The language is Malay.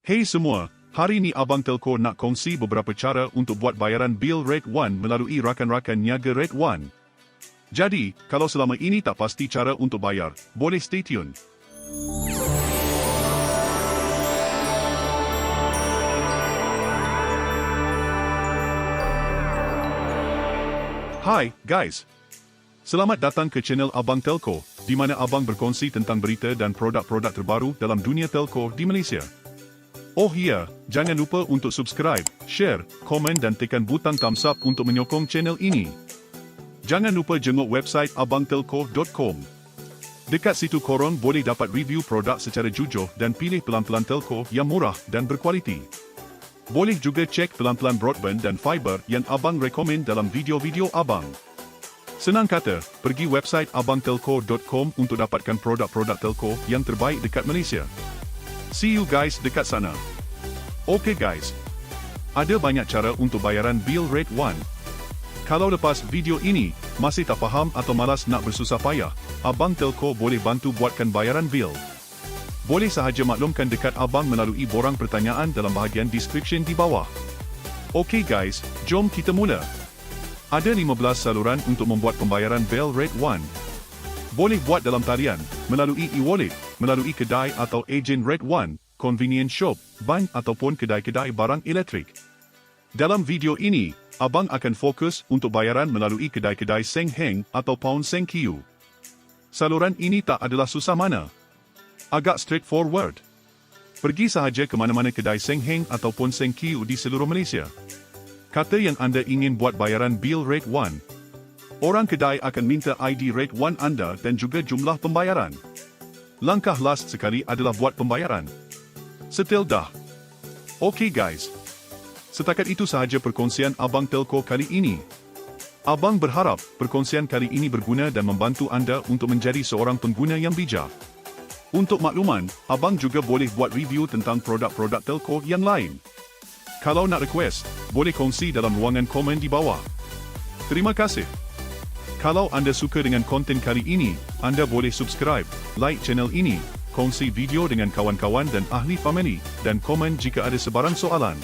Hey semua, hari ni Abang Telco nak kongsi beberapa cara untuk buat bayaran bil Rate 1 melalui rakan-rakan niaga Rate 1. Jadi, kalau selama ini tak pasti cara untuk bayar, boleh stay tune. Hai, guys. Selamat datang ke channel Abang Telco, di mana Abang berkongsi tentang berita dan produk-produk terbaru dalam dunia telco di Malaysia. Oh ya, jangan lupa untuk subscribe, share, komen dan tekan butang thumbs up untuk menyokong channel ini. Jangan lupa jenguk website abangtelco.com. Dekat situ korang boleh dapat review produk secara jujur dan pilih pelan-pelan telco yang murah dan berkualiti. Boleh juga cek pelan-pelan broadband dan fiber yang Abang rekomen dalam video-video Abang. Senang kata, pergi website abangtelco.com untuk dapatkan produk-produk telco yang terbaik dekat Malaysia. See you guys dekat sana. Okay guys. Ada banyak cara untuk bayaran bil Rate 1. Kalau lepas video ini, masih tak faham atau malas nak bersusah payah, Abang Telco boleh bantu buatkan bayaran bil. Boleh sahaja maklumkan dekat Abang melalui borang pertanyaan dalam bahagian description di bawah. Okay guys, jom kita mula. Ada 15 saluran untuk membuat pembayaran bil Rate 1. Boleh buat dalam talian, melalui e-wallet, melalui kedai atau AGEN Rate 1, convenience shop, bank ataupun kedai-kedai barang elektrik. Dalam video ini, Abang akan fokus untuk bayaran melalui kedai-kedai Senheng atau Pound SenQ. Saluran ini tak adalah susah mana. Agak straightforward. Pergi sahaja ke mana-mana kedai Senheng ataupun SenQ di seluruh Malaysia. Kata yang anda ingin buat bayaran bil Rate 1. Orang kedai akan minta ID Rate 1 anda dan juga jumlah pembayaran. Langkah last sekali adalah buat pembayaran. Setel dah. Okay guys. Setakat itu sahaja perkongsian Abang Telco kali ini. Abang berharap perkongsian kali ini berguna dan membantu anda untuk menjadi seorang pengguna yang bijak. Untuk makluman, Abang juga boleh buat review tentang produk-produk telco yang lain. Kalau nak request, boleh kongsi dalam ruangan komen di bawah. Terima kasih. Kalau anda suka dengan konten kali ini, anda boleh subscribe, like channel ini, kongsi video dengan kawan-kawan dan ahli family, dan komen jika ada sebarang soalan.